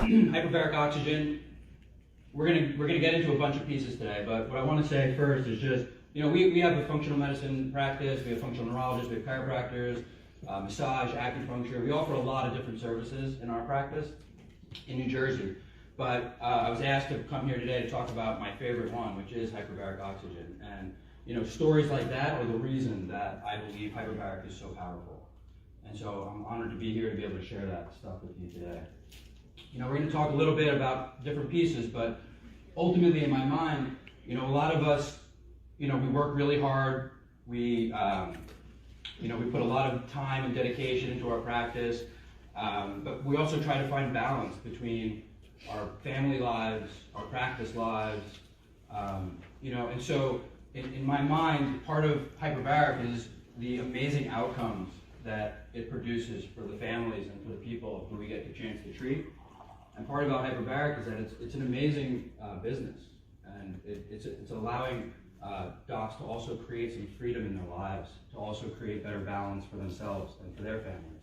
Hyperbaric oxygen. We're gonna get into a bunch of pieces today, but what I want to say first is just, we have a functional medicine practice, we have functional neurologists, we have chiropractors, massage, acupuncture. We offer a lot of different services in our practice in New Jersey. But I was asked to come here today to talk about my favorite one, which is hyperbaric oxygen. And stories like that are the reason that I believe hyperbaric is so powerful. And so I'm honored to be here to be able to share that stuff with you today. We're going to talk a little bit about different pieces, but ultimately in my mind, a lot of us, we work really hard. We put a lot of time and dedication into our practice, but we also try to find balance between our family lives, our practice lives, and so in my mind, part of hyperbaric is the amazing outcomes that it produces for the families and for the people who we get the chance to treat. And part about hyperbaric is that it's an amazing business, and it's allowing docs to also create some freedom in their lives, to also create better balance for themselves and for their families.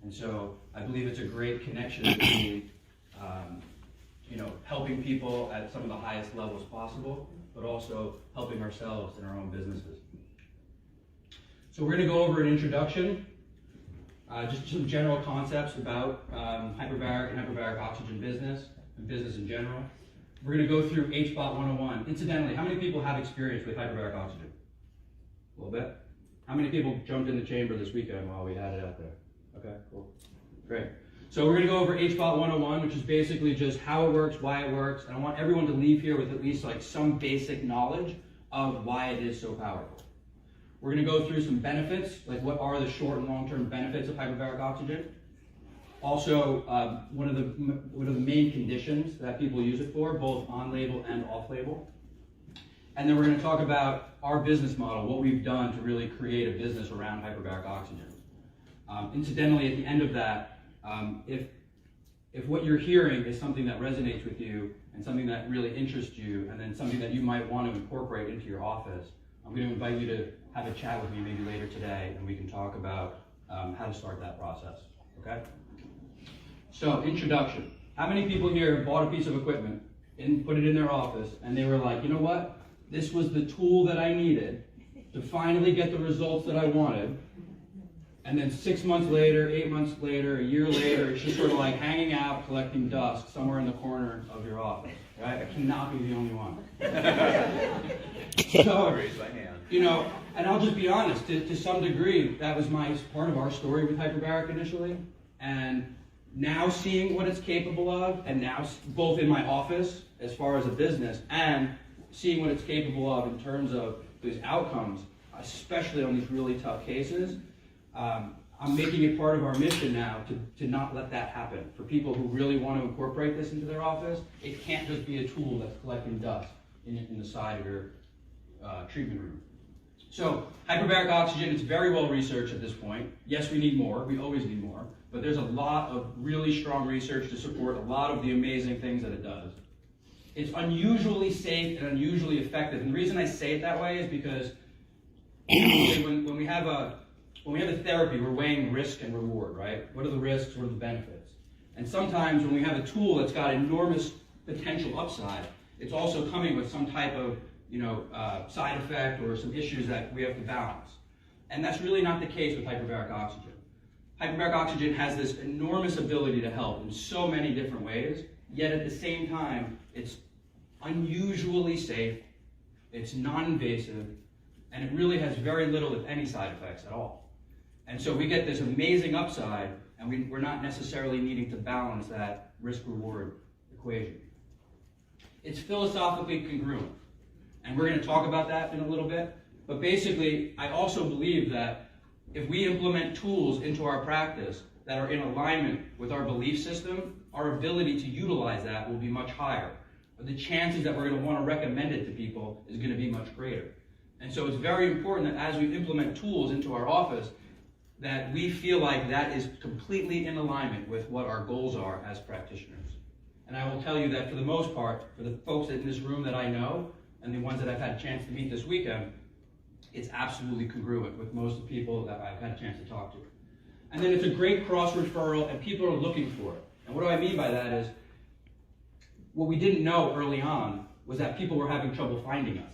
And so I believe it's a great connection between helping people at some of the highest levels possible, but also helping ourselves in our own businesses. So we're going to go over an introduction, just some general concepts about hyperbaric and hyperbaric oxygen business and business in general. We're going to go through HBOT 101. Incidentally, how many people have experience with hyperbaric oxygen? A little bit. How many people jumped in the chamber this weekend while we had it out there? Okay, cool. Great. So we're going to go over HBOT 101, which is basically just how it works, why it works, and I want everyone to leave here with at least some basic knowledge of why it is so powerful. We're going to go through some benefits, like what are the short and long-term benefits of hyperbaric oxygen. Also, what are the main conditions that people use it for, both on-label and off-label. And then we're going to talk about our business model, what we've done to really create a business around hyperbaric oxygen. Incidentally, at the end of that, if what you're hearing is something that resonates with you and something that really interests you, and then something that you might want to incorporate into your office, I'm going to invite you to have a chat with me maybe later today, and we can talk about how to start that process. Okay? So, introduction. How many people here have bought a piece of equipment and put it in their office, and they were like, you know what? This was the tool that I needed to finally get the results that I wanted. And then 6 months later, 8 months later, a year later, it's just sort of like hanging out, collecting dust somewhere in the corner of your office, right? I cannot be the only one. So, raise my hand. And I'll just be honest, to some degree, that was part of our story with hyperbaric initially. And now seeing what it's capable of, and now both in my office as far as a business, and seeing what it's capable of in terms of those outcomes, especially on these really tough cases, I'm making it part of our mission now to not let that happen. For people who really want to incorporate this into their office, it can't just be a tool that's collecting dust in the side of your treatment room. So, hyperbaric oxygen is very well researched at this point. Yes, we need more. We always need more. But there's a lot of really strong research to support a lot of the amazing things that it does. It's unusually safe and unusually effective. And the reason I say it that way is because when we have a therapy, we're weighing risk and reward, right? What are the risks? What are the benefits? And sometimes when we have a tool that's got enormous potential upside, it's also coming with some type of side effect or some issues that we have to balance. And that's really not the case with hyperbaric oxygen. Hyperbaric oxygen has this enormous ability to help in so many different ways, yet at the same time, it's unusually safe, it's non-invasive, and it really has very little, if any, side effects at all. And so we get this amazing upside, and we're not necessarily needing to balance that risk-reward equation. It's philosophically congruent, and we're going to talk about that in a little bit. But basically, I also believe that if we implement tools into our practice that are in alignment with our belief system, our ability to utilize that will be much higher. The chances that we're going to want to recommend it to people is going to be much greater. And so it's very important that as we implement tools into our office, that we feel like that is completely in alignment with what our goals are as practitioners. And I will tell you that for the most part, for the folks in this room that I know, and the ones that I've had a chance to meet this weekend, it's absolutely congruent with most of the people that I've had a chance to talk to. And then it's a great cross-referral, and people are looking for it. And what do I mean by that is, what we didn't know early on was that people were having trouble finding us.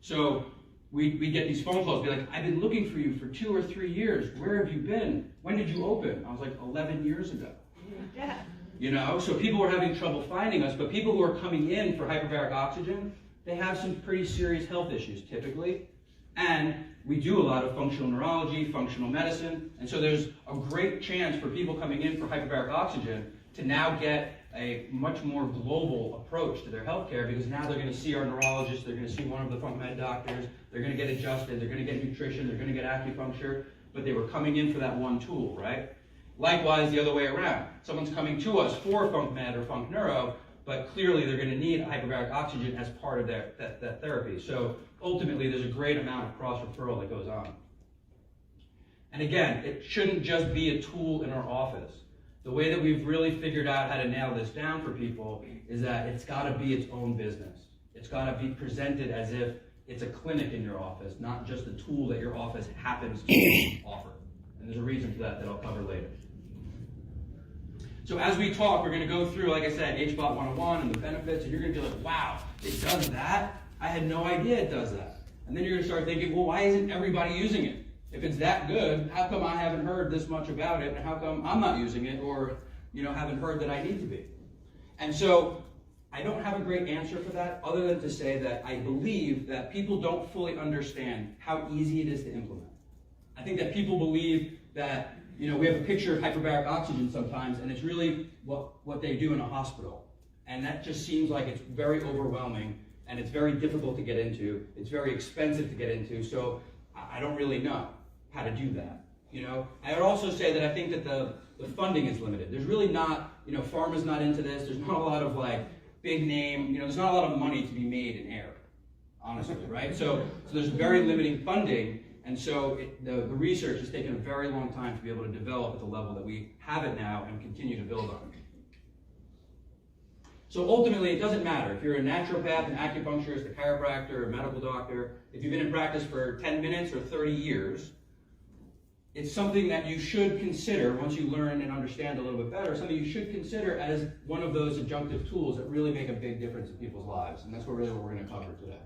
So we get these phone calls, be like, I've been looking for you for 2 or 3 years. Where have you been? When did you open? I was like, 11 years ago. Yeah. You know, so people were having trouble finding us, but people who are coming in for hyperbaric oxygen, they have some pretty serious health issues typically. And we do a lot of functional neurology, functional medicine, and so there's a great chance for people coming in for hyperbaric oxygen to now get a much more global approach to their healthcare, because now they're going to see our neurologist, they're going to see one of the funk med doctors, they're going to get adjusted, they're going to get nutrition, they're going to get acupuncture, but they were coming in for that one tool, right? Likewise, the other way around. Someone's coming to us for funk med or funk neuro, but clearly they're going to need hyperbaric oxygen as part of that therapy. So ultimately, there's a great amount of cross-referral that goes on. And again, it shouldn't just be a tool in our office. The way that we've really figured out how to nail this down for people is that it's got to be its own business. It's got to be presented as if it's a clinic in your office, not just a tool that your office happens to offer. And there's a reason for that I'll cover later. So as we talk, we're going to go through, like I said, HBOT 101 and the benefits, and you're going to be like, wow, it does that? I had no idea it does that. And then you're going to start thinking, well, why isn't everybody using it? If it's that good, how come I haven't heard this much about it, and how come I'm not using it, or haven't heard that I need to be? And so I don't have a great answer for that, other than to say that I believe that people don't fully understand how easy it is to implement. I think that people believe that we have a picture of hyperbaric oxygen sometimes, and it's really what they do in a hospital. And that just seems like it's very overwhelming, and it's very difficult to get into. It's very expensive to get into, so I don't really know how to do that. I would also say that I think that the funding is limited. There's really not, pharma's not into this. There's not a lot of big name, there's not a lot of money to be made in air, honestly, right? So there's very limiting funding. And so the research has taken a very long time to be able to develop at the level that we have it now and continue to build on. So ultimately, it doesn't matter if you're a naturopath, an acupuncturist, a chiropractor, a medical doctor, if you've been in practice for 10 minutes or 30 years, it's something that you should consider once you learn and understand a little bit better, something you should consider as one of those adjunctive tools that really make a big difference in people's lives. And that's what we're going to cover today.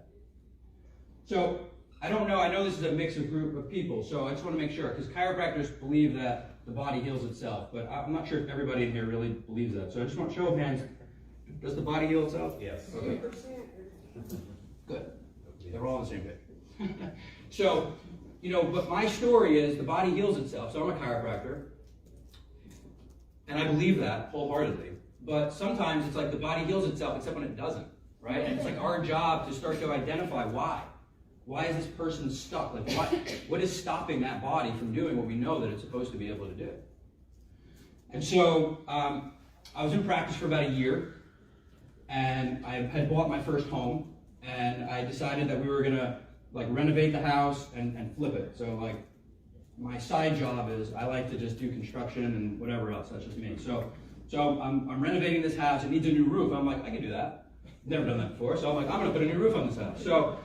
So I don't know, I know this is a mix of group of people, so I just want to make sure, because chiropractors believe that the body heals itself, but I'm not sure if everybody in here really believes that. So I just want to show of hands, does the body heal itself? Yes. Okay. Good. They're all on the same page. So, but my story is the body heals itself, so I'm a chiropractor, and I believe that wholeheartedly, but sometimes it's like the body heals itself except when it doesn't, right? And it's like our job to start to identify why. Why is this person stuck? What is stopping that body from doing what we know that it's supposed to be able to do? And so I was in practice for about a year, and I had bought my first home, and I decided that we were going to renovate the house and flip it. So my side job is I like to just do construction and whatever else. That's just me. So I'm renovating this house. It needs a new roof. I'm like, I can do that. Never done that before. So I'm like, I'm going to put a new roof on this house. So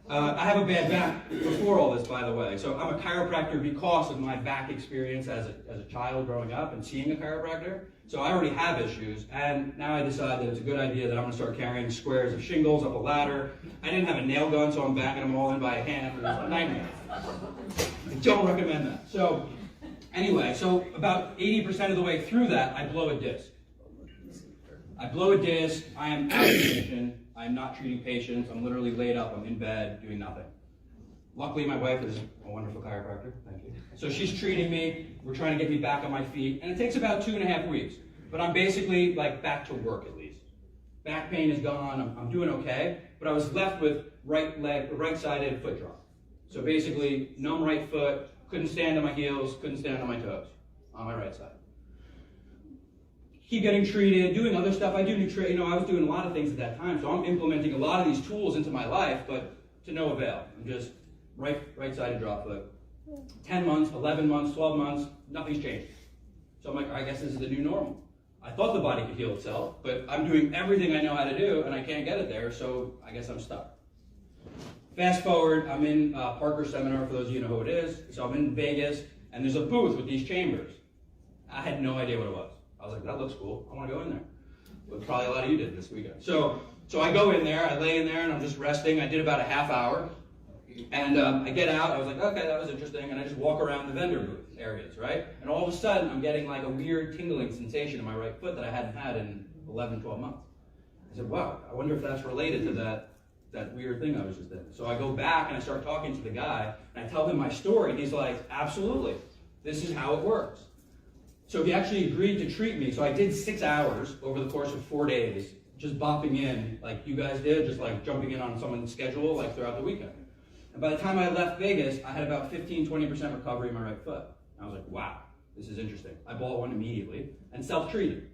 I have a bad back before all this, by the way. So I'm a chiropractor because of my back experience as a child growing up and seeing a chiropractor. So I already have issues, and now I decide that it's a good idea that I'm going to start carrying squares of shingles up a ladder. I didn't have a nail gun, so I'm banging them all in by hand. It was a nightmare. I don't recommend that. So anyway, so about 80% of the way through that, I blow a disc. I am out of commission. I'm not treating patients. I'm literally laid up. I'm in bed doing nothing. Luckily, my wife is a wonderful chiropractor. Thank you. So she's treating me. We're trying to get me back on my feet. And it takes about 2.5 weeks. But I'm basically back to work at least. Back pain is gone. I'm doing okay. But I was left with right-sided foot drop. So basically, numb right foot, couldn't stand on my heels, couldn't stand on my toes on my right side. Keep getting treated, doing other stuff. I do nutrition. I was doing a lot of things at that time, so I'm implementing a lot of these tools into my life, but to no avail. I'm just right-sided drop foot. 10 months, 11 months, 12 months, nothing's changed. So I'm like, I guess this is the new normal. I thought the body could heal itself, but I'm doing everything I know how to do, and I can't get it there, so I guess I'm stuck. Fast forward, I'm in Parker's seminar, for those of you who know who it is. So I'm in Vegas, and there's a booth with these chambers. I had no idea what it was. I was like, that looks cool. I want to go in there. But probably a lot of you did this weekend. So I go in there, I lay in there, and I'm just resting. I did about a half hour. And I get out, I was like, okay, that was interesting, and I just walk around the vendor booth areas, right? And all of a sudden, I'm getting like a weird tingling sensation in my right foot that I hadn't had in 11, 12 months. I said, wow, I wonder if that's related to that weird thing I was just in. So I go back and I start talking to the guy, and I tell him my story, and he's like, absolutely, this is how it works. So he actually agreed to treat me. So I did 6 hours over the course of 4 days, just bopping in like you guys did, just like jumping in on someone's schedule like throughout the weekend. And by the time I left Vegas, I had about 15-20% recovery in my right foot. I was like, wow, this is interesting. I bought one immediately and self-treated.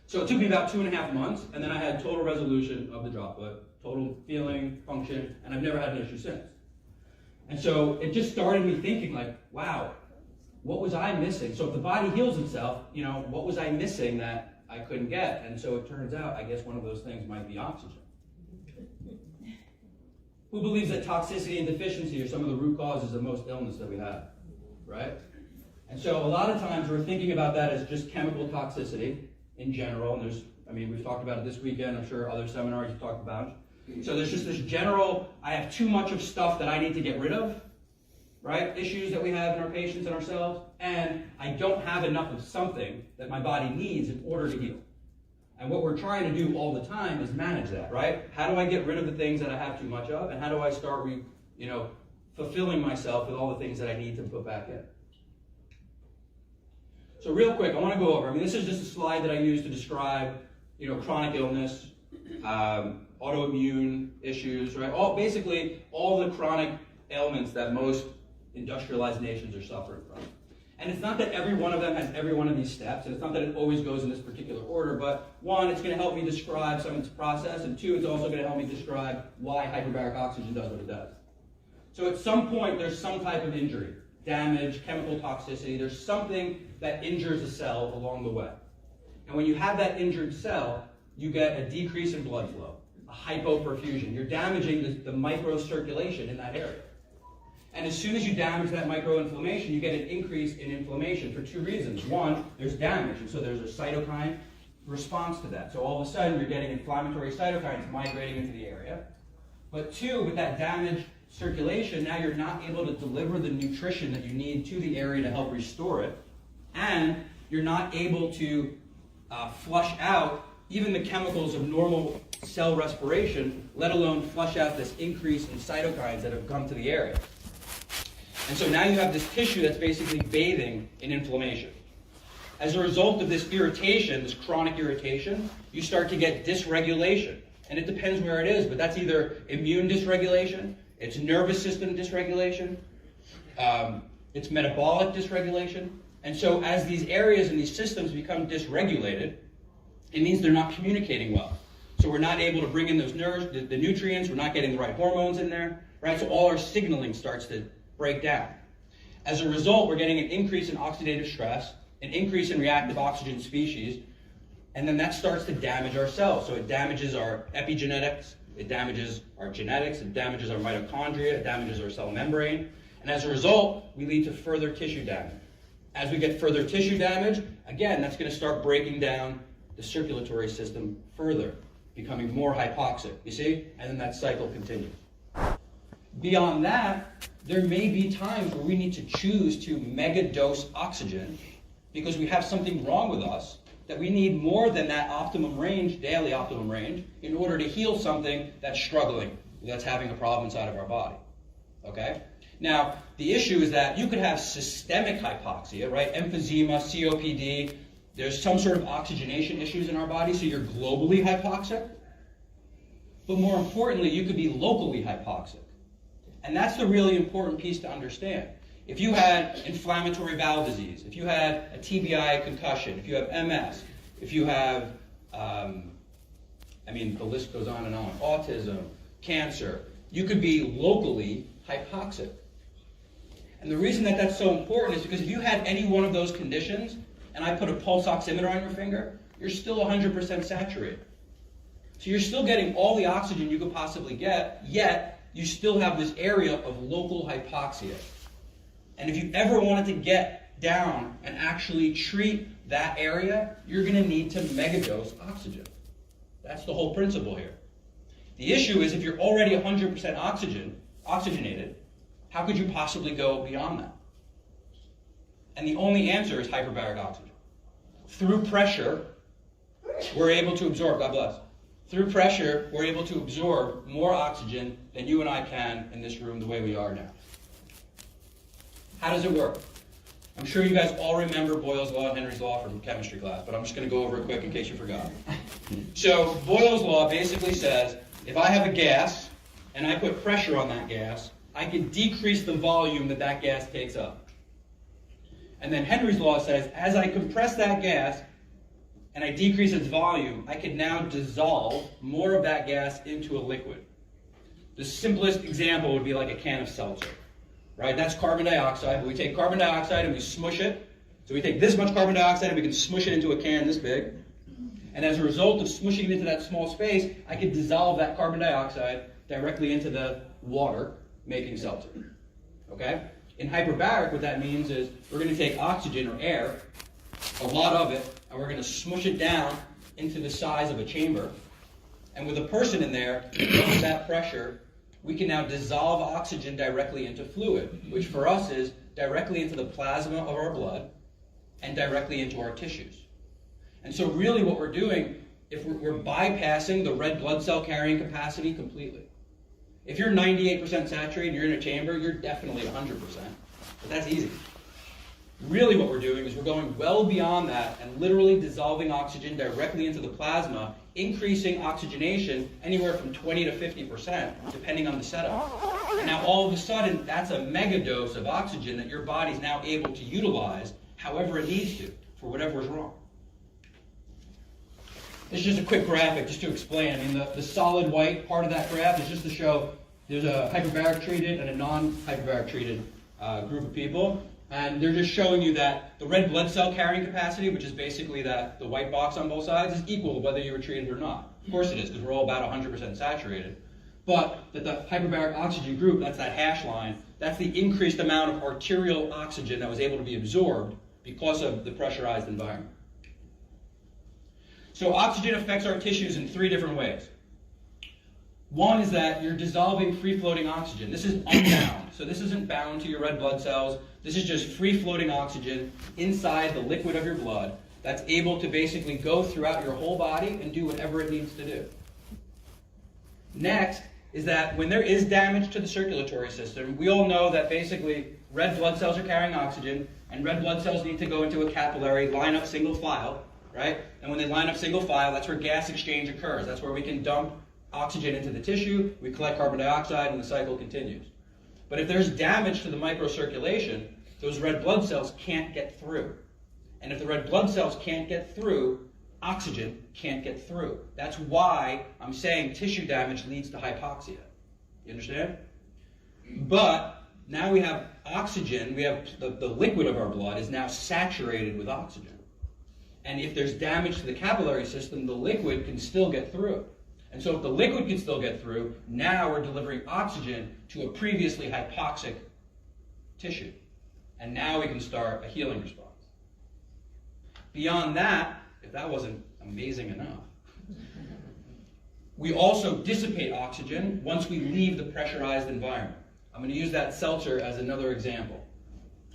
So it took me about 2.5 months, and then I had total resolution of the drop foot, total feeling, function, and I've never had an issue since. And so it just started me thinking like, wow, what was I missing? So if the body heals itself, you know, what was I missing that I couldn't get? And so it turns out, I guess one of those things might be oxygen. Who believes that toxicity and deficiency are some of the root causes of most illness that we have, right? And so a lot of times we're thinking about that as just chemical toxicity in general. And we've talked about it this weekend. I'm sure other seminars you've talked about. So there's just this general, I have too much of stuff that I need to get rid of, right? Issues that we have in our patients and ourselves. And I don't have enough of something that my body needs in order to heal. And what we're trying to do all the time is manage that, right? How do I get rid of the things that I have too much of, and how do I start, fulfilling myself with all the things that I need to put back in? So real quick, I want to go over. This is just a slide that I use to describe, chronic illness, autoimmune issues, right? Basically all the chronic ailments that most industrialized nations are suffering from. And it's not that every one of them has every one of these steps, and it's not that it always goes in this particular order, but one, it's going to help me describe some of its process, and two, it's also going to help me describe why hyperbaric oxygen does what it does. So at some point, there's some type of injury, damage, chemical toxicity, there's something that injures a cell along the way. And when you have that injured cell, you get a decrease in blood flow, a hypoperfusion. You're damaging the microcirculation in that area. And as soon as you damage that microinflammation, you get an increase in inflammation for two reasons. One, there's damage, and so there's a cytokine response to that. So all of a sudden, you're getting inflammatory cytokines migrating into the area. But two, with that damaged circulation, now you're not able to deliver the nutrition that you need to the area to help restore it. And you're not able to flush out even the chemicals of normal cell respiration, let alone flush out this increase in cytokines that have come to the area. And so now you have this tissue that's basically bathing in inflammation. As a result of this irritation, this chronic irritation, you start to get dysregulation. And it depends where it is, but that's either immune dysregulation, it's nervous system dysregulation, it's metabolic dysregulation. And so as these areas and these systems become dysregulated, it means they're not communicating well. So we're not able to bring in those the nutrients, we're not getting the right hormones in there, right? So all our signaling starts to break down. As a result, we're getting an increase in oxidative stress, an increase in reactive oxygen species, and then that starts to damage our cells. So it damages our epigenetics, it damages our genetics, it damages our mitochondria, it damages our cell membrane, and as a result, we lead to further tissue damage. As we get further tissue damage, again, that's going to start breaking down the circulatory system further, becoming more hypoxic, you see? And then that cycle continues. Beyond that, there may be times where we need to choose to mega dose oxygen because we have something wrong with us that we need more than that optimum range, daily optimum range, in order to heal something that's struggling, that's having a problem inside of our body. Okay? Now, the issue is that you could have systemic hypoxia, right? Emphysema, COPD. There's some sort of oxygenation issues in our body, so you're globally hypoxic. But more importantly, you could be locally hypoxic. And that's the really important piece to understand. If you had inflammatory bowel disease, if you had a TBI concussion, if you have MS, if you have, the list goes on, autism, cancer, you could be locally hypoxic. And the reason that that's so important is because if you had any one of those conditions, and I put a pulse oximeter on your finger, you're still 100% saturated. So you're still getting all the oxygen you could possibly get, yet you still have this area of local hypoxia. And if you ever wanted to get down and actually treat that area, you're going to need to megadose oxygen. That's the whole principle here. The issue is if you're already 100% oxygenated, how could you possibly go beyond that? And the only answer is hyperbaric oxygen. Through pressure, we're able to absorb, God bless. Through pressure, we're able to absorb more oxygen than you and I can in this room the way we are now. How does it work? I'm sure you guys all remember Boyle's Law and Henry's Law from chemistry class, but I'm just going to go over it quick in case you forgot. So Boyle's Law basically says, if I have a gas and I put pressure on that gas, I can decrease the volume that that gas takes up. And then Henry's Law says, as I compress that gas and I decrease its volume, I can now dissolve more of that gas into a liquid. The simplest example would be like a can of seltzer. Right? That's carbon dioxide. We take carbon dioxide and we smush it. So we take this much carbon dioxide and we can smush it into a can this big. And as a result of smushing it into that small space, I can dissolve that carbon dioxide directly into the water, making seltzer. Okay? In hyperbaric, what that means is we're going to take oxygen or air, a lot of it, and we're going to smush it down into the size of a chamber. And with a person in there, because of that pressure, we can now dissolve oxygen directly into fluid, which for us is directly into the plasma of our blood and directly into our tissues. And so really what we're doing, if we're bypassing the red blood cell carrying capacity completely. If you're 98% saturated and you're in a chamber, you're definitely 100%. But that's easy. Really what we're doing is we're going well beyond that and literally dissolving oxygen directly into the plasma, increasing oxygenation anywhere from 20 to 50%, depending on the setup. And now all of a sudden, that's a mega dose of oxygen that your body's now able to utilize however it needs to, for whatever is wrong. This is just a quick graphic just to explain. I mean, the solid white part of that graph is just to show there's a hyperbaric treated and a non-hyperbaric treated group of people. And they're just showing you that the red blood cell carrying capacity, which is basically the white box on both sides, is equal to whether you were treated or not. Of course it is, because we're all about 100% saturated. But that the hyperbaric oxygen group, that's that hash line, that's the increased amount of arterial oxygen that was able to be absorbed because of the pressurized environment. So oxygen affects our tissues in 3 different ways. One is that you're dissolving free-floating oxygen. This is unbound. So this isn't bound to your red blood cells. This is just free-floating oxygen inside the liquid of your blood that's able to basically go throughout your whole body and do whatever it needs to do. Next is that when there is damage to the circulatory system, we all know that basically red blood cells are carrying oxygen, and red blood cells need to go into a capillary, line up single file, right? And when they line up single file, that's where gas exchange occurs. That's where we can dump oxygen into the tissue, we collect carbon dioxide, and the cycle continues. But if there's damage to the microcirculation, those red blood cells can't get through. And if the red blood cells can't get through, oxygen can't get through. That's why I'm saying tissue damage leads to hypoxia. You understand? But now we have oxygen, we have the liquid of our blood is now saturated with oxygen. And if there's damage to the capillary system, the liquid can still get through. And so if the liquid can still get through, now we're delivering oxygen to a previously hypoxic tissue. And now we can start a healing response. Beyond that, if that wasn't amazing enough, we also dissipate oxygen once we leave the pressurized environment. I'm going to use that seltzer as another example.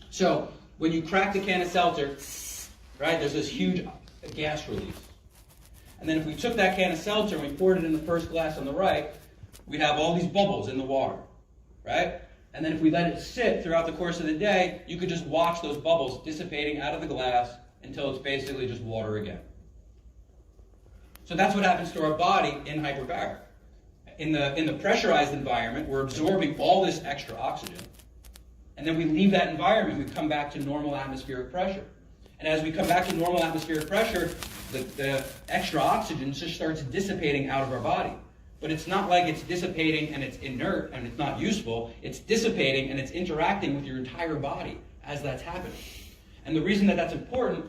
So when you crack the can of seltzer, right, there's this huge gas release. And then if we took that can of seltzer and we poured it in the first glass on the right, we'd have all these bubbles in the water, right? And then if we let it sit throughout the course of the day, you could just watch those bubbles dissipating out of the glass until it's basically just water again. So that's what happens to our body in hyperbaric. In the pressurized environment, we're absorbing all this extra oxygen. And then we leave that environment, we come back to normal atmospheric pressure. And as we come back to normal atmospheric pressure, the extra oxygen just starts dissipating out of our body. But it's not like it's dissipating and it's inert and it's not useful. It's dissipating and it's interacting with your entire body as that's happening. And the reason that that's important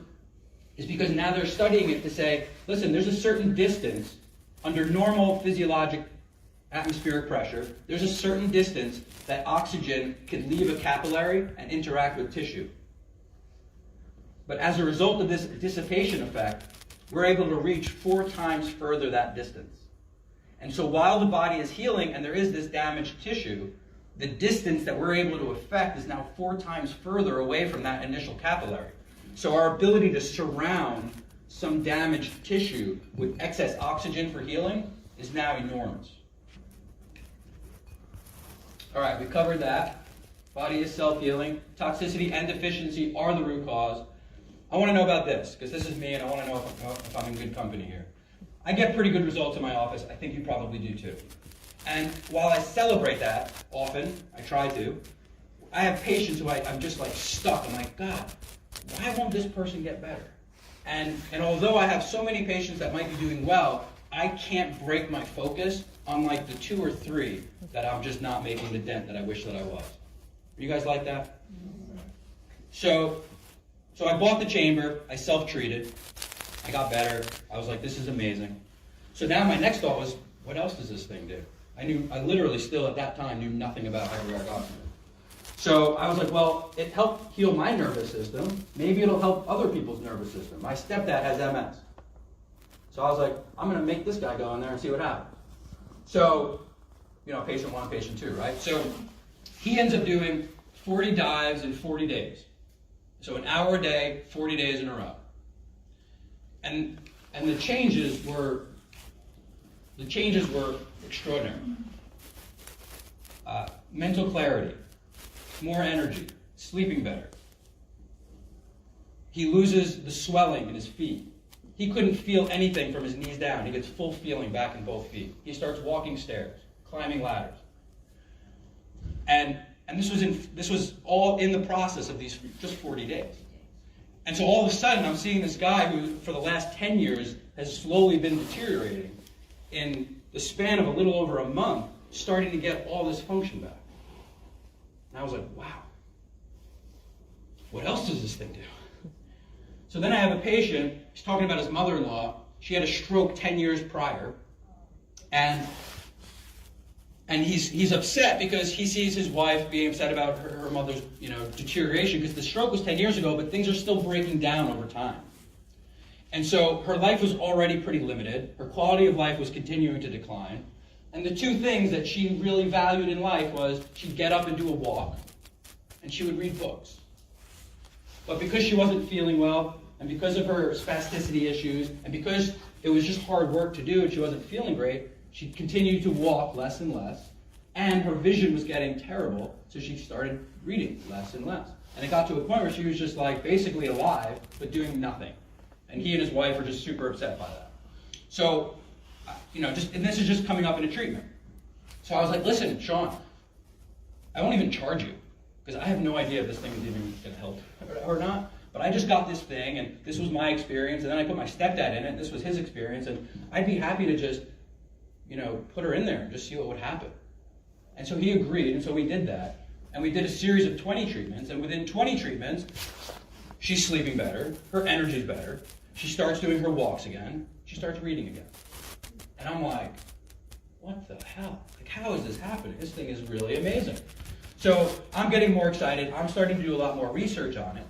is because now they're studying it to say, listen, there's a certain distance under normal physiologic atmospheric pressure, there's a certain distance that oxygen can leave a capillary and interact with tissue. But as a result of this dissipation effect, we're able to reach 4 times further that distance. And so while the body is healing and there is this damaged tissue, the distance that we're able to affect is now 4 times further away from that initial capillary. So our ability to surround some damaged tissue with excess oxygen for healing is now enormous. All right, we covered that. Body is self-healing. Toxicity and deficiency are the root cause. I want to know about this, because this is me, and I want to know if I'm in good company here. I get pretty good results in my office. I think you probably do too. And while I celebrate that often, I try to, I have patients who I'm just like stuck. I'm like, God, why won't this person get better? And although I have so many patients that might be doing well, I can't break my focus on like the 2 or 3 that I'm just not making the dent that I wish that I was. Are you guys like that? So I bought the chamber, I self-treated, I got better, I was like, this is amazing. So now my next thought was, what else does this thing do? I literally still at that time knew nothing about hyperbaric oxygen. So I was like, well, it helped heal my nervous system, maybe it'll help other people's nervous system. My stepdad has MS. So I was like, I'm gonna make this guy go in there and see what happens. So, patient 1, patient 2, right? So he ends up doing 40 dives in 40 days. So an hour a day, 40 days in a row. And the changes were extraordinary. Mental clarity, more energy, sleeping better. He loses the swelling in his feet. He couldn't feel anything from his knees down. He gets full feeling back in both feet. He starts walking stairs, climbing ladders. And this was all in the process of these just 40 days. And so all of a sudden, I'm seeing this guy who, for the last 10 years, has slowly been deteriorating. In the span of a little over a month, starting to get all this function back. And I was like, wow. What else does this thing do? So then I have a patient, he's talking about his mother-in-law. She had a stroke 10 years prior. And he's upset because he sees his wife being upset about her mother's deterioration, because the stroke was 10 years ago, but things are still breaking down over time. And so her life was already pretty limited. Her quality of life was continuing to decline. And the 2 things that she really valued in life was she'd get up and do a walk, and she would read books. But because she wasn't feeling well, and because of her spasticity issues, and because it was just hard work to do and she wasn't feeling great, she continued to walk less and less, and her vision was getting terrible, so she started reading less and less. And it got to a point where she was just like basically alive, but doing nothing. And he and his wife were just super upset by that. So, and this is just coming up in a treatment. So I was like, listen, Sean, I won't even charge you, because I have no idea if this thing is even going to help or not. But I just got this thing, and this was my experience, and then I put my stepdad in it, and this was his experience, and I'd be happy to just put her in there and just see what would happen. And so he agreed, and so we did that. And we did a series of 20 treatments, and within 20 treatments, she's sleeping better, her energy's better, she starts doing her walks again, she starts reading again. And I'm like, what the hell? Like, how is this happening? This thing is really amazing. So I'm getting more excited, I'm starting to do a lot more research on it,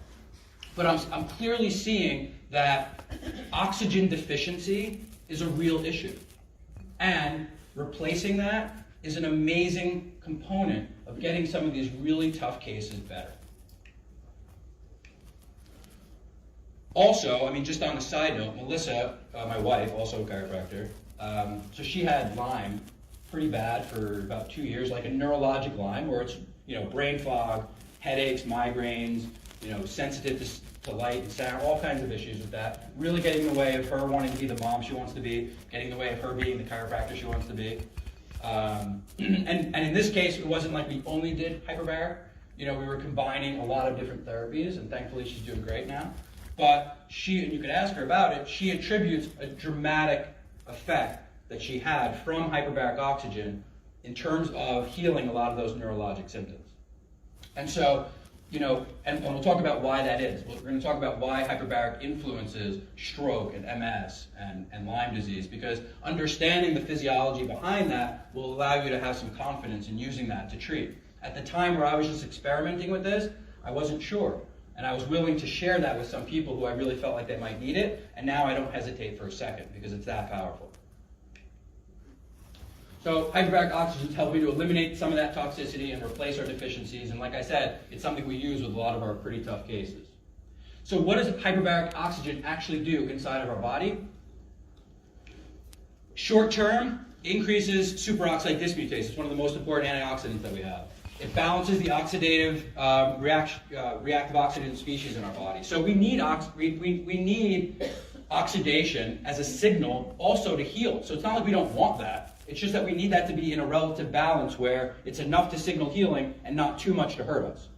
but I'm clearly seeing that oxygen deficiency is a real issue. And replacing that is an amazing component of getting some of these really tough cases better. Also, just on a side note, Melissa, my wife, also a chiropractor, so she had Lyme pretty bad for about 2 years, like a neurologic Lyme, where it's, brain fog, headaches, migraines, sensitive to light and sound, all kinds of issues with that. Really getting in the way of her wanting to be the mom she wants to be, getting in the way of her being the chiropractor she wants to be. And in this case, it wasn't like we only did hyperbaric. We were combining a lot of different therapies, and thankfully she's doing great now. But she, and you could ask her about it, she attributes a dramatic effect that she had from hyperbaric oxygen in terms of healing a lot of those neurologic symptoms. And so, and we'll talk about why that is. We're going to talk about why hyperbaric influences stroke and MS and Lyme disease, because understanding the physiology behind that will allow you to have some confidence in using that to treat. At the time where I was just experimenting with this, I wasn't sure. And I was willing to share that with some people who I really felt like they might need it, and now I don't hesitate for a second because it's that powerful. So hyperbaric oxygen helped me to eliminate some of that toxicity and replace our deficiencies, and like I said, it's something we use with a lot of our pretty tough cases. So what does hyperbaric oxygen actually do inside of our body? Short term, increases superoxide dismutase. It's one of the most important antioxidants that we have. It balances the oxidative reactive oxygen species in our body. So we need oxidation as a signal also to heal. So it's not like we don't want that. It's just that we need that to be in a relative balance where it's enough to signal healing and not too much to hurt us.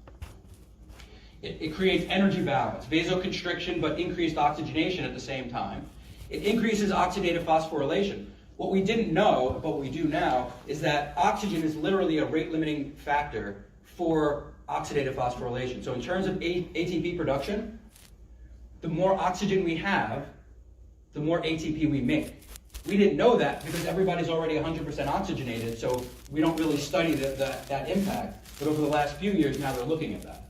It creates energy balance, vasoconstriction, but increased oxygenation at the same time. It increases oxidative phosphorylation. What we didn't know, but what we do now, is that oxygen is literally a rate-limiting factor for oxidative phosphorylation. So in terms of ATP production, the more oxygen we have, the more ATP we make. We didn't know that because everybody's already 100% oxygenated, so we don't really study that impact. But over the last few years, now they're looking at that.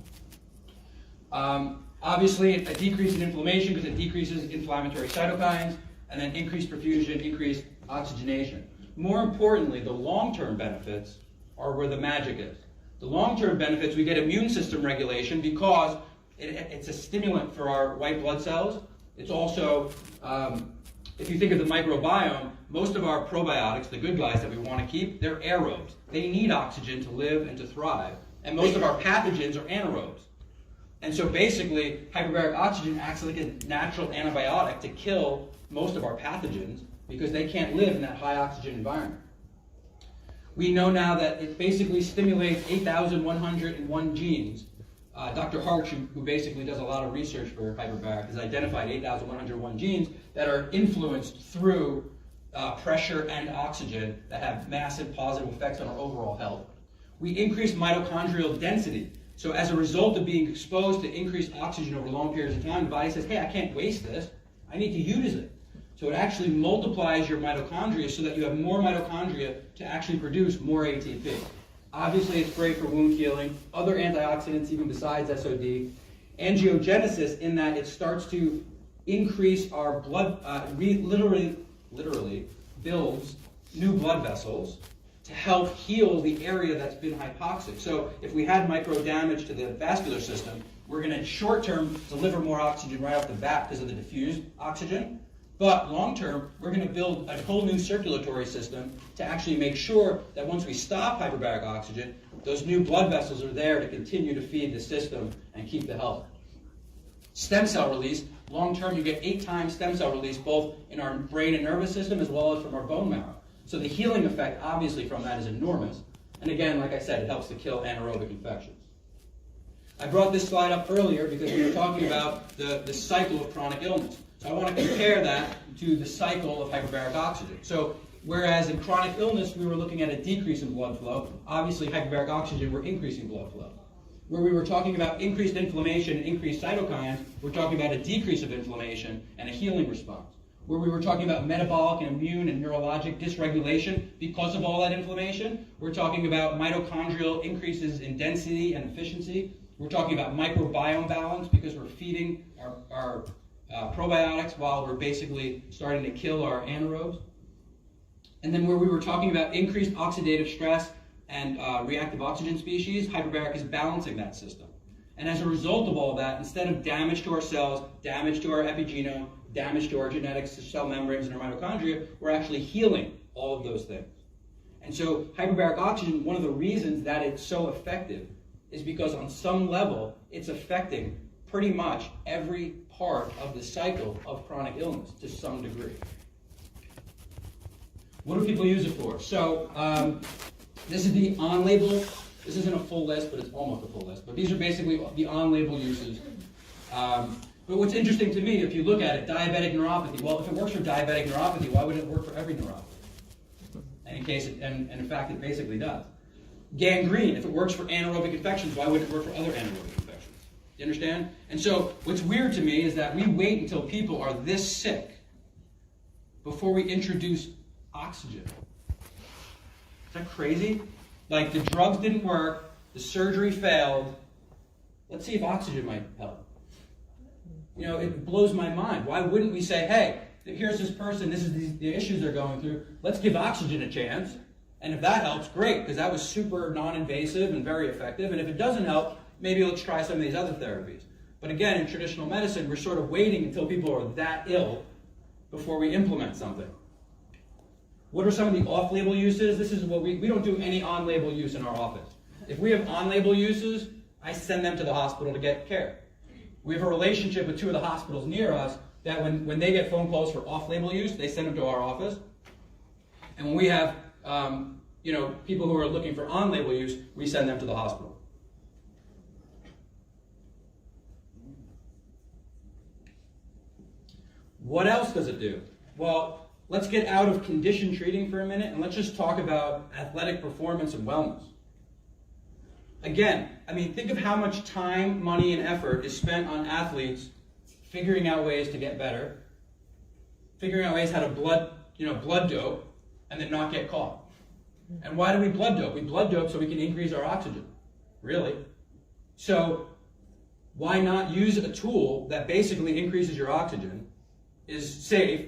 Obviously, a decrease in inflammation because it decreases inflammatory cytokines, and then increased perfusion, increased oxygenation. More importantly, the long-term benefits are where the magic is. The long-term benefits, we get immune system regulation because it's a stimulant for our white blood cells. It's also, if you think of the microbiome, most of our probiotics, the good guys that we want to keep, they're aerobes. They need oxygen to live and to thrive. And most of our pathogens are anaerobes. And so basically, hyperbaric oxygen acts like a natural antibiotic to kill most of our pathogens because they can't live in that high oxygen environment. We know now that it basically stimulates 8,101 genes. Dr. Harch, who basically does a lot of research for hyperbaric, has identified 8,101 genes that are influenced through pressure and oxygen that have massive positive effects on our overall health. We increase mitochondrial density. So as a result of being exposed to increased oxygen over long periods of time, the body says, hey, I can't waste this. I need to use it. So it actually multiplies your mitochondria so that you have more mitochondria to actually produce more ATP. Obviously, it's great for wound healing, other antioxidants even besides SOD. Angiogenesis, in that it starts to increase our blood, literally builds new blood vessels to help heal the area that's been hypoxic. So if we had micro damage to the vascular system, we're going to short term deliver more oxygen right off the bat because of the diffused oxygen. But long term, we're going to build a whole new circulatory system to actually make sure that once we stop hyperbaric oxygen, those new blood vessels are there to continue to feed the system and keep the health. Stem cell release, long term you get 8 times stem cell release both in our brain and nervous system as well as from our bone marrow. So the healing effect obviously from that is enormous. And again, like I said, it helps to kill anaerobic infections. I brought this slide up earlier because we were talking about the cycle of chronic illness. So I want to compare that to the cycle of hyperbaric oxygen. So whereas in chronic illness we were looking at a decrease in blood flow, obviously hyperbaric oxygen we're increasing blood flow. Where we were talking about increased inflammation and increased cytokines, we're talking about a decrease of inflammation and a healing response. Where we were talking about metabolic and immune and neurologic dysregulation because of all that inflammation, we're talking about mitochondrial increases in density and efficiency. We're talking about microbiome balance because we're feeding our probiotics while we're basically starting to kill our anaerobes. And then where we were talking about increased oxidative stress and reactive oxygen species, hyperbaric is balancing that system. And as a result of all that, instead of damage to our cells, damage to our epigenome, damage to our genetics, cell membranes, and our mitochondria, we're actually healing all of those things. And so hyperbaric oxygen, one of the reasons that it's so effective is because on some level, it's affecting pretty much every part of the cycle of chronic illness to some degree. What do people use it for? So this is the on-label. This isn't a full list, but it's almost a full list. But these are basically the on-label uses. But what's interesting to me, if you look at it, diabetic neuropathy. Well, if it works for diabetic neuropathy, why wouldn't it work for every neuropathy? And in fact, it basically does. Gangrene, if it works for anaerobic infections, why wouldn't it work for other anaerobic infections? You understand? And so what's weird to me is that we wait until people are this sick before we introduce oxygen. Is that crazy? Like the drugs didn't work, the surgery failed, Let's see if oxygen might help. It blows my mind. Why wouldn't we say, hey, here's this person, this is the issues they're going through, let's give oxygen a chance, and if that helps, great, because that was super non-invasive and very effective, and if it doesn't help, maybe let's try some of these other therapies. But again, in traditional medicine, we're sort of waiting until people are that ill before we implement something. What are some of the off-label uses? This is what we don't do any on-label use in our office. If we have on-label uses, I send them to the hospital to get care. We have a relationship with 2 of the hospitals near us that when they get phone calls for off-label use, they send them to our office. And when we have people who are looking for on-label use, we send them to the hospital. What else does it do? Well, let's get out of condition treating for a minute and let's just talk about athletic performance and wellness. Again, think of how much time, money, and effort is spent on athletes figuring out ways to get better, figuring out ways how to blood dope, and then not get caught. And why do we blood dope? We blood dope so we can increase our oxygen, really. So why not use a tool that basically increases your oxygen, is safe,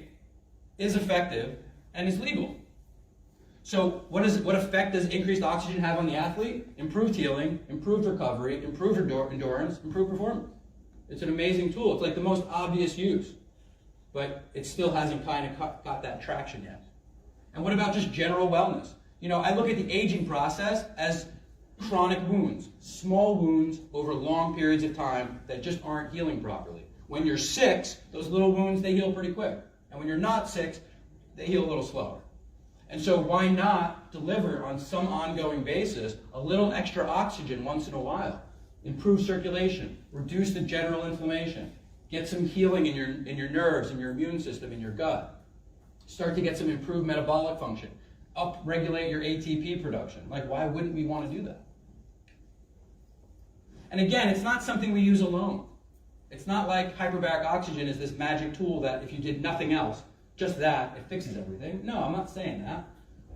is effective, and is legal? So what effect does increased oxygen have on the athlete? Improved healing, improved recovery, improved endurance, improved performance. It's an amazing tool. It's like the most obvious use, but it still hasn't kind of got that traction yet. And what about just general wellness? I look at the aging process as chronic wounds, small wounds over long periods of time that just aren't healing properly. When you're 6, those little wounds, they heal pretty quick. And when you're not 6, they heal a little slower. And so why not deliver on some ongoing basis a little extra oxygen once in a while? Improve circulation, reduce the general inflammation, get some healing in your nerves, in your immune system, in your gut. Start to get some improved metabolic function. Up-regulate your ATP production. Why wouldn't we want to do that? And again, it's not something we use alone. It's not like hyperbaric oxygen is this magic tool that if you did nothing else, just that, it fixes everything. No, I'm not saying that.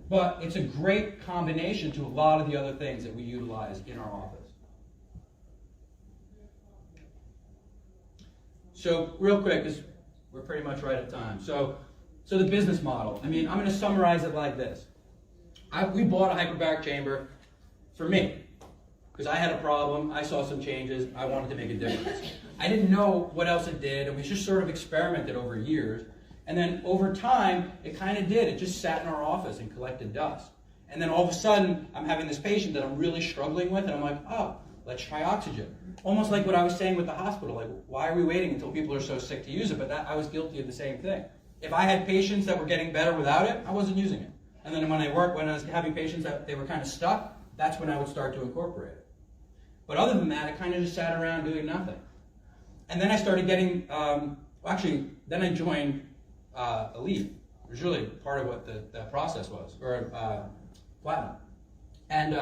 But it's a great combination to a lot of the other things that we utilize in our office. So real quick, because we're pretty much right at time. So the business model. I'm going to summarize it like this. We bought a hyperbaric chamber for me, because I had a problem, I saw some changes, I wanted to make a difference. I didn't know what else it did, and we just sort of experimented over years. And then over time, it kind of did. It just sat in our office and collected dust. And then all of a sudden, I'm having this patient that I'm really struggling with, and I'm like, oh, let's try oxygen. Almost like what I was saying with the hospital. Why are we waiting until people are so sick to use it? But I was guilty of the same thing. If I had patients that were getting better without it, I wasn't using it. And then when I was having patients that they were kind of stuck, that's when I would start to incorporate it. But other than that, I kind of just sat around doing nothing. And then I started getting, then I joined Elite. It was really part of what the process was, or Platinum. And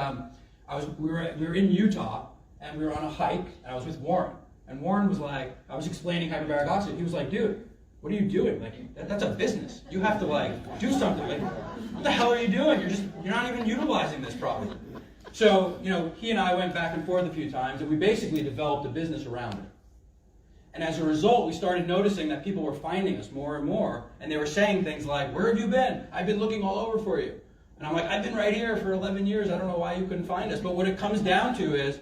we were in Utah, and we were on a hike, and I was with Warren. And Warren was like, I was explaining hyperbaric oxygen. He was like, dude, what are you doing? That's a business. You have to do something. What the hell are you doing? You're not even utilizing this properly. So, he and I went back and forth a few times, and we basically developed a business around it. And as a result, we started noticing that people were finding us more and more, and they were saying things like, where have you been? I've been looking all over for you. And I'm like, I've been right here for 11 years. I don't know why you couldn't find us. But what it comes down to is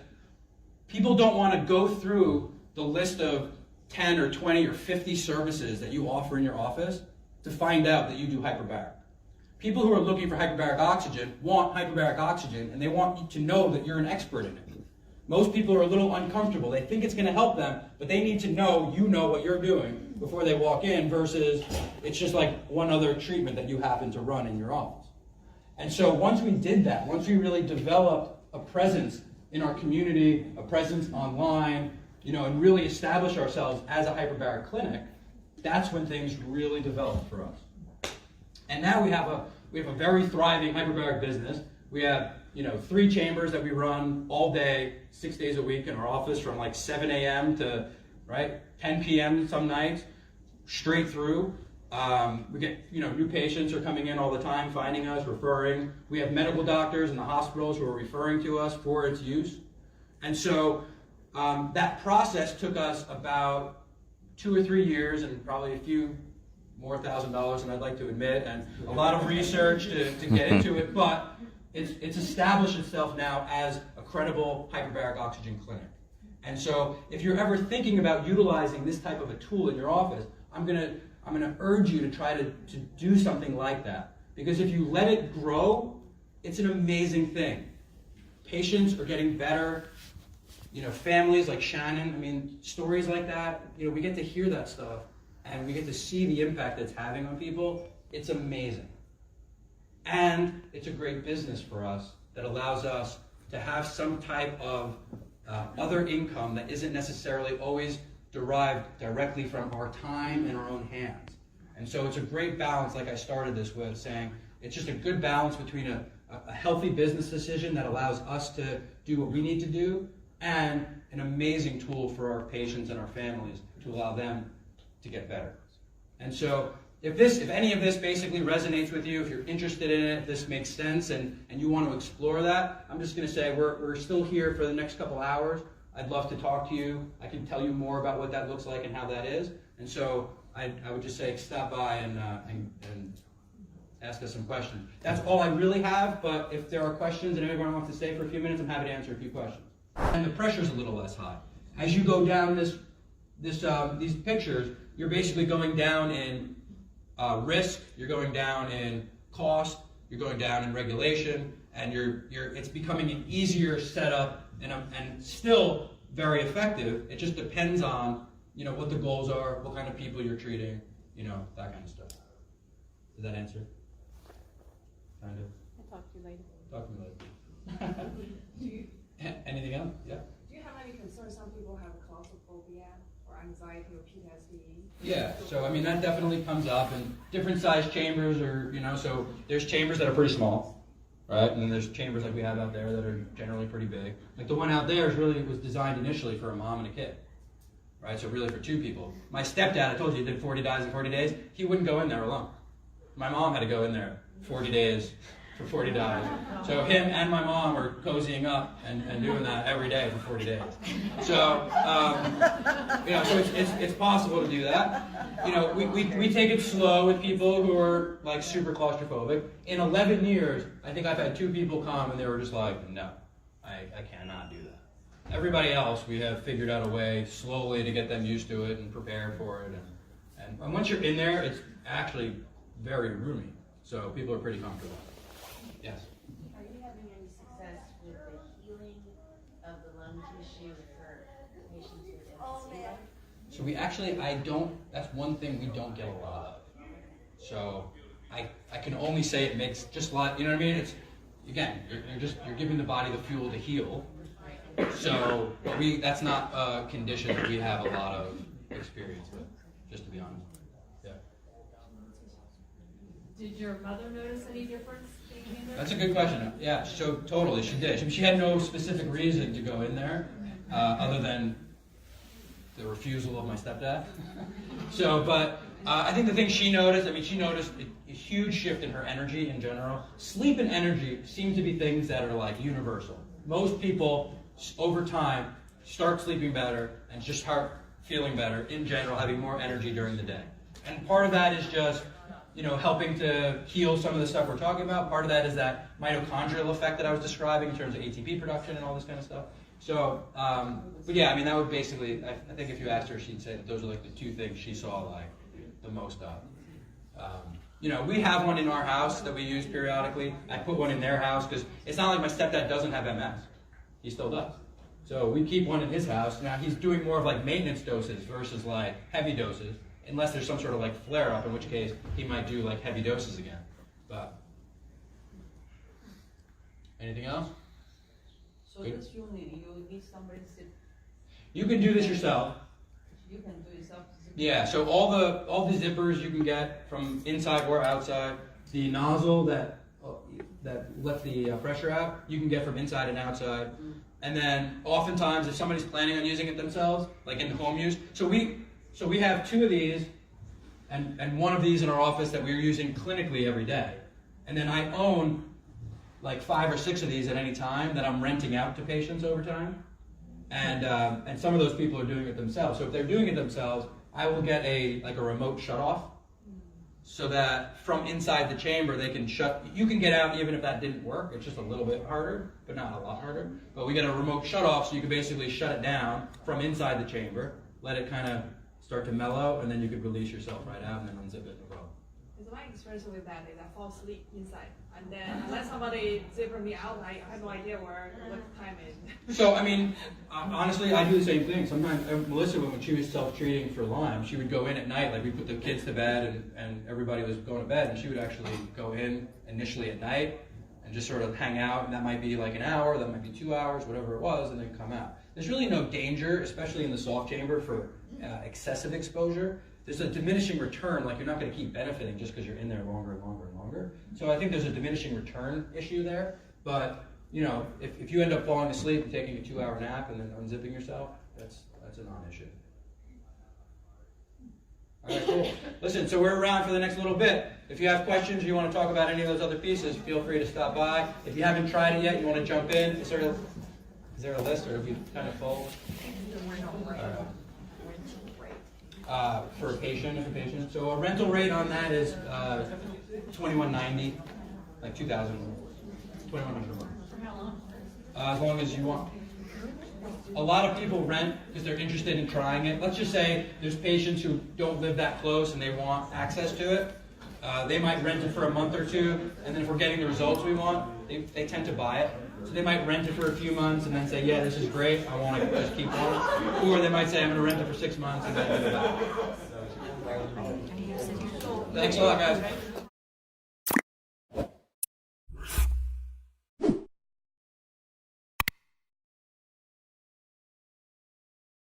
people don't want to go through the list of 10 or 20 or 50 services that you offer in your office to find out that you do hyperbaric. People who are looking for hyperbaric oxygen want hyperbaric oxygen, and they want you to know that you're an expert in it. Most people are a little uncomfortable. They think it's going to help them, but they need to know you know what you're doing before they walk in, versus it's just like one other treatment that you happen to run in your office. And so once we did that, once we really developed a presence in our community, a presence online, and really establish ourselves as a hyperbaric clinic, that's when things really developed for us. And now we have a very thriving hyperbaric business. We have 3 chambers that we run all day, 6 days a week in our office, from 7 a.m. to 10 p.m. some nights, straight through. We get new patients are coming in all the time, finding us, referring. We have medical doctors in the hospitals who are referring to us for its use. And so that process took us about 2 or 3 years and probably a few more $1,000 than I'd like to admit, and a lot of research to get into it, but it's established itself now as a credible hyperbaric oxygen clinic. And so if you're ever thinking about utilizing this type of a tool in your office, I'm gonna urge you to try to do something like that. Because if you let it grow, it's an amazing thing. Patients are getting better. You know, families like Shannon, I mean, stories like that, you know, we get to hear that stuff and we get to see the impact it's having on people. It's amazing. And it's a great business for us that allows us to have some type of other income that isn't necessarily always derived directly from our time in our own hands. And so it's a great balance, like I started this with, saying it's just a good balance between a healthy business decision that allows us to do what we need to do and an amazing tool for our patients and our families to allow them to get better. And so if any of this basically resonates with you, if you're interested in it, if this makes sense and you want to explore that, I'm just going to say we're still here for the next couple hours. I'd love to talk to you. I can tell you more about what that looks like and how that is. And so I would just say stop by and ask us some questions. That's all I really have, but if there are questions and everyone wants to stay for a few minutes, I'm happy to answer a few questions. And the pressure's a little less high. As you go down these pictures, you're basically going down in risk, you're going down in cost, you're going down in regulation, and it's becoming an easier setup and still very effective. It just depends on, you know, what the goals are, what kind of people you're treating, you know, that kind of stuff. Did that answer? Kind of. I'll talk to you later. Talk to me later. Anything else? Yeah. Do you have any concerns? Some people have claustrophobia or anxiety or PTSD. Yeah, so I mean that definitely comes up, and different size chambers are, you know, so there's chambers that are pretty small, right? And then there's chambers like we have out there that are generally pretty big. Like the one out there was designed initially for a mom and a kid, right? So really for 2 people. My stepdad, I told you, did 40 dies in 40 days. He wouldn't go in there alone. My mom had to go in there 40 days for 40 dies. So him and my mom are cozying up and doing that every day for 40 days. So, you know, so it's possible to do that. You know, we take it slow with people who are like super claustrophobic. In 11 years, I think I've had 2 people come and they were just like, no, I cannot do that. Everybody else, we have figured out a way slowly to get them used to it and prepared for it. And once you're in there, it's actually very roomy. So people are pretty comfortable. Yes? Are you having any success with the healing of the lung tissue for patients with emphysema? So we actually, that's one thing we don't get a lot of. So I can only say it makes just a lot, you know what I mean? It's, again, you're giving the body the fuel to heal. So that's not a condition that we have a lot of experience with, just to be honest. Yeah. Did your mother notice any difference being in there? That's a good question. Yeah, so totally, she did. She had no specific reason to go in there, other than the refusal of my stepdad. So, but I think the thing she noticed a huge shift in her energy in general. Sleep and energy seem to be things that are like universal. Most people, over time, start sleeping better and just start feeling better in general, having more energy during the day. And part of that is just, you know, helping to heal some of the stuff we're talking about. Part of that is that mitochondrial effect that I was describing in terms of ATP production and all this kind of stuff. So, but yeah, I mean, that would basically, I think if you asked her, she'd say that those are like the 2 things she saw like the most of. You know, we have one in our house that we use periodically. I put one in their house because it's not like my stepdad doesn't have MS. He still does. So we keep one in his house. Now he's doing more of like maintenance doses versus like heavy doses, unless there's some sort of like flare-up, in which case he might do like heavy doses again. But anything else? So Good. this you need somebody to sit. You can do this yourself. You can do yourself. Yeah. So all the zippers you can get from inside or outside. The nozzle that lets the pressure out, you can get from inside and outside. And then oftentimes, if somebody's planning on using it themselves, like in home use, so we have 2 of these and one of these in our office that we're using clinically every day. And then I own like 5 or 6 of these at any time that I'm renting out to patients over time. And some of those people are doing it themselves. So if they're doing it themselves, I will get a remote shutoff, so that from inside the chamber they can shut. You can get out even if that didn't work. It's just a little bit harder, but not a lot harder. But we get a remote shutoff, so you can basically shut it down from inside the chamber, let it kind of start to mellow, and then you could release yourself right out and then unzip it. No problem. Because my experience with that is I fall asleep inside, and then unless somebody zipper me out, I have no idea what time it is. So, I mean, honestly, I do the same thing. Sometimes, Melissa, when she was self-treating for Lyme, she would go in at night, like we put the kids to bed and everybody was going to bed, and she would actually go in initially at night and just sort of hang out, and that might be like an hour, that might be 2 hours, whatever it was, and then come out. There's really no danger, especially in the soft chamber, for excessive exposure. There's a diminishing return, like you're not going to keep benefiting just because you're in there longer and longer and longer. So I think there's a diminishing return issue there, but you know, if you end up falling asleep and taking a 2-hour nap and then unzipping yourself, that's a non-issue. All right, cool. Listen, so we're around for the next little bit. If you have questions or you want to talk about any of those other pieces, feel free to stop by. If you haven't tried it yet, you want to jump in, is there a list, or are we kind of full? For a patient. So a rental rate on that is $21.90, like $2,000, $2,100 a month. As long as you want. A lot of people rent because they're interested in trying it. Let's just say there's patients who don't live that close and they want access to it. They might rent it for a month or two, and then if we're getting the results we want, they tend to buy it. So they might rent it for a few months and then say, yeah, this is great, I want to just keep on. Or they might say, I'm going to rent it for 6 months and then give it back. Thanks a lot, guys.